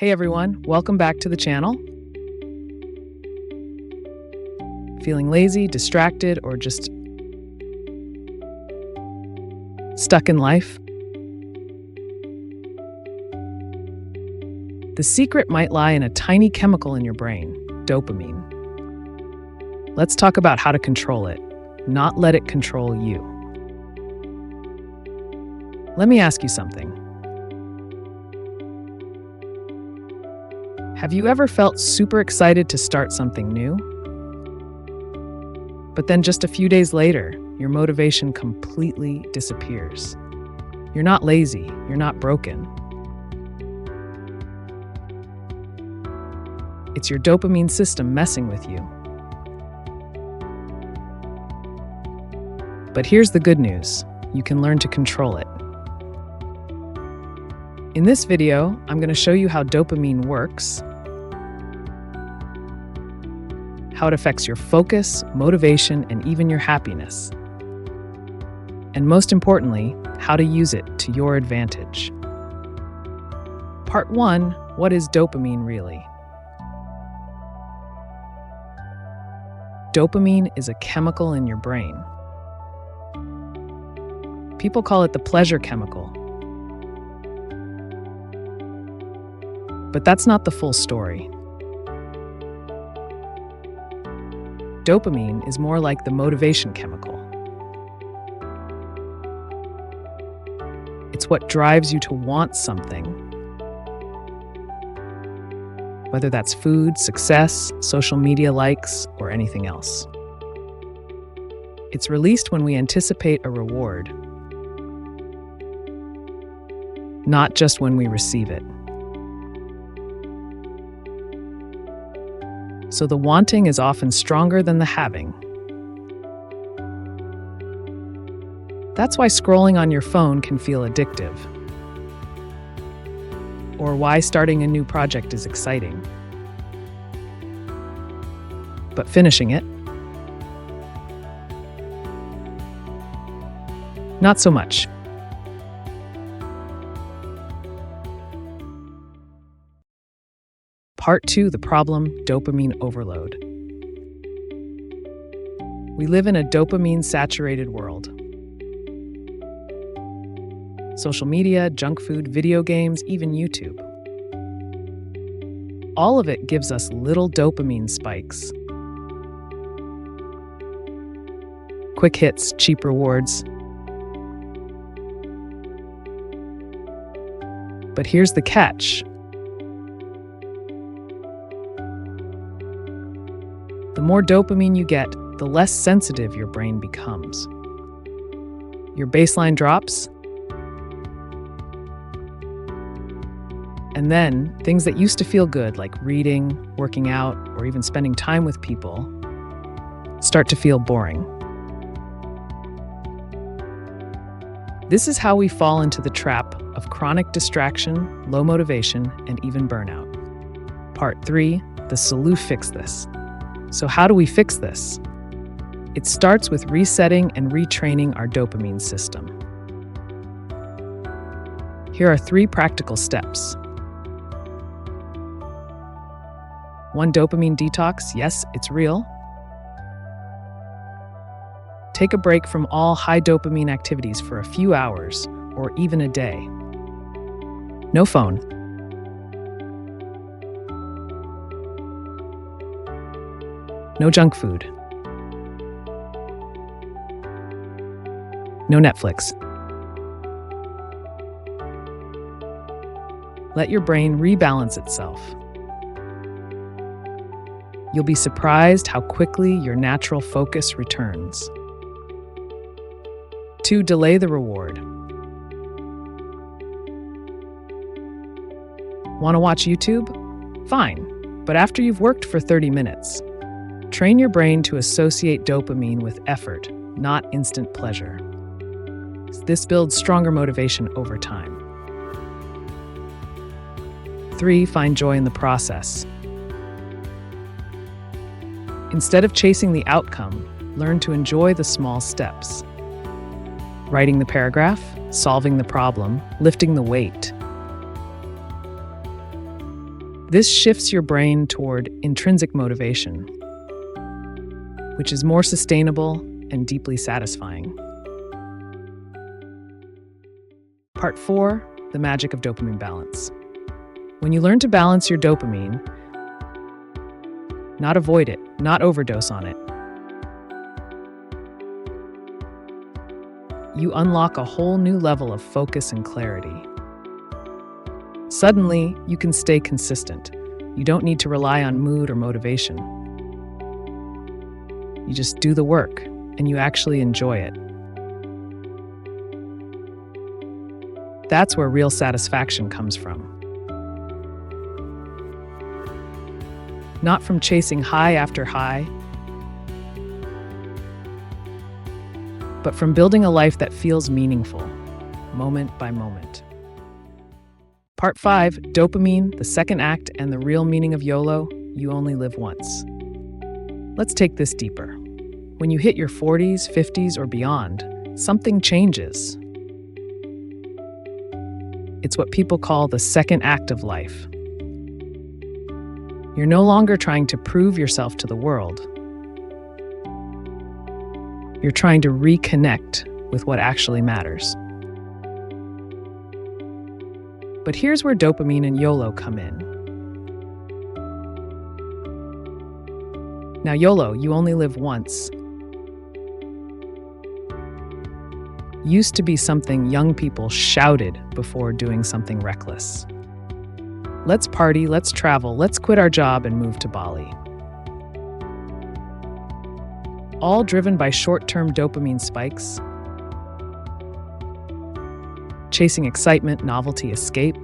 Hey everyone, welcome back to the channel. Feeling lazy, distracted, or just stuck in life? The secret might lie in a tiny chemical in your brain, dopamine. Let's talk about how to control it, not let it control you. Let me ask you something. Have you ever felt super excited to start something new? But then just a few days later, your motivation completely disappears. You're not lazy, you're not broken. It's your dopamine system messing with you. But here's the good news. You can learn to control it. In this video, I'm going to show you how dopamine works, how it affects your focus, motivation, and even your happiness. And most importantly, how to use it to your advantage. Part 1, what is dopamine really? Dopamine is a chemical in your brain. People call it the pleasure chemical. But that's not the full story. Dopamine is more like the motivation chemical. It's what drives you to want something. Whether that's food, success, social media likes, or anything else. It's released when we anticipate a reward, not just when we receive it. So the wanting is often stronger than the having. That's why scrolling on your phone can feel addictive. Or why starting a new project is exciting. But finishing it, not so much. Part 2, the problem, dopamine overload. We live in a dopamine-saturated world. Social media, junk food, video games, even YouTube. All of it gives us little dopamine spikes. Quick hits, cheap rewards. But here's the catch. The more dopamine you get, the less sensitive your brain becomes. Your baseline drops, and then things that used to feel good, like reading, working out, or even spending time with people, start to feel boring. This is how we fall into the trap of chronic distraction, low motivation, and even burnout. Part 3, the solution fix this. So how do we fix this? It starts with resetting and retraining our dopamine system. Here are 3 practical steps. 1 dopamine detox. Yes, it's real. Take a break from all high dopamine activities for a few hours or even a day. No phone. No junk food. No Netflix. Let your brain rebalance itself. You'll be surprised how quickly your natural focus returns. 2, delay the reward. Want to watch YouTube? Fine, but after you've worked for 30 minutes. Train your brain to associate dopamine with effort, not instant pleasure. This builds stronger motivation over time. 3, find joy in the process. Instead of chasing the outcome, learn to enjoy the small steps. Writing the paragraph, solving the problem, lifting the weight. This shifts your brain toward intrinsic motivation, which is more sustainable and deeply satisfying. Part 4, the magic of dopamine balance. When you learn to balance your dopamine, not avoid it, not overdose on it, you unlock a whole new level of focus and clarity. Suddenly, you can stay consistent. You don't need to rely on mood or motivation. You just do the work, and you actually enjoy it. That's where real satisfaction comes from. Not from chasing high after high, but from building a life that feels meaningful, moment by moment. Part 5, Dopamine, the second act, and the real meaning of YOLO, you only live once. Let's take this deeper. When you hit your 40s, 50s, or beyond, something changes. It's what people call the second act of life. You're no longer trying to prove yourself to the world. You're trying to reconnect with what actually matters. But here's where dopamine and YOLO come in. Now, YOLO, you only live once, used to be something young people shouted before doing something reckless. Let's party, let's travel, let's quit our job and move to Bali. All driven by short-term dopamine spikes, chasing excitement, novelty, escape.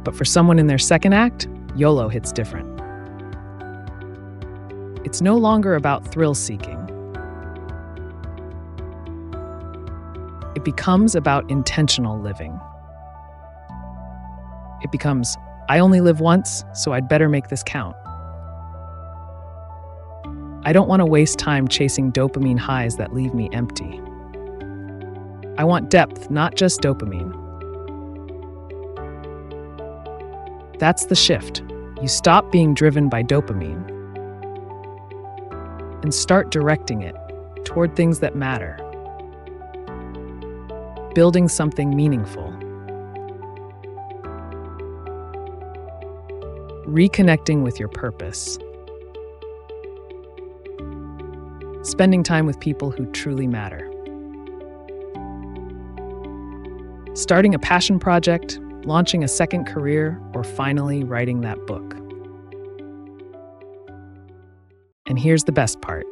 But for someone in their second act, YOLO hits different. It's no longer about thrill-seeking. It becomes about intentional living. It becomes, I only live once, so I'd better make this count. I don't want to waste time chasing dopamine highs that leave me empty. I want depth, not just dopamine. That's the shift. You stop being driven by dopamine and start directing it toward things that matter. Building something meaningful. Reconnecting with your purpose. Spending time with people who truly matter. Starting a passion project, launching a second career, or finally writing that book. And here's the best part.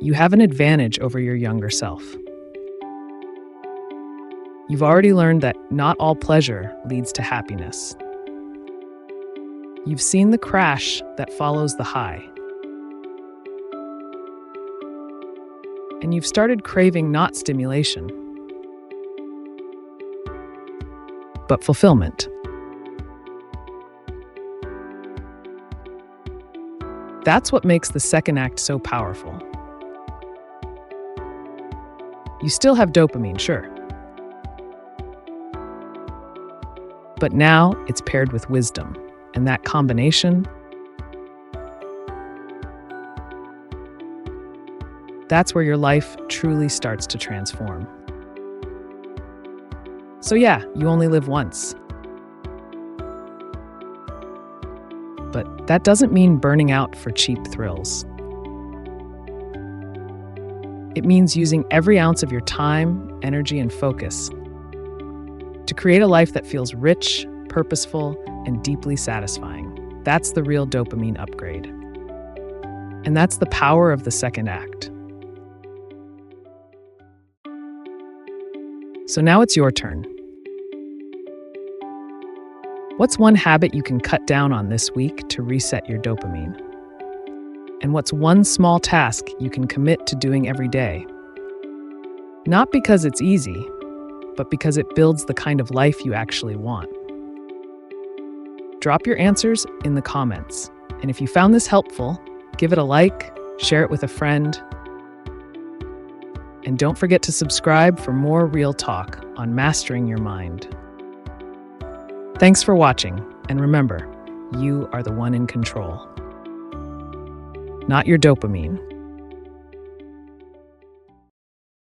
You have an advantage over your younger self. You've already learned that not all pleasure leads to happiness. You've seen the crash that follows the high. And you've started craving not stimulation, but fulfillment. That's what makes the second act so powerful. You still have dopamine, sure. But now it's paired with wisdom, and that combination, that's where your life truly starts to transform. So yeah, you only live once. But that doesn't mean burning out for cheap thrills. It means using every ounce of your time, energy, and focus to create a life that feels rich, purposeful, and deeply satisfying. That's the real dopamine upgrade. And that's the power of the second act. So now it's your turn. What's one habit you can cut down on this week to reset your dopamine? And what's one small task you can commit to doing every day? Not because it's easy, but because it builds the kind of life you actually want. Drop your answers in the comments. And if you found this helpful, give it a like, share it with a friend, and don't forget to subscribe for more real talk on mastering your mind. Thanks for watching, and remember, you are the one in control. Not your dopamine,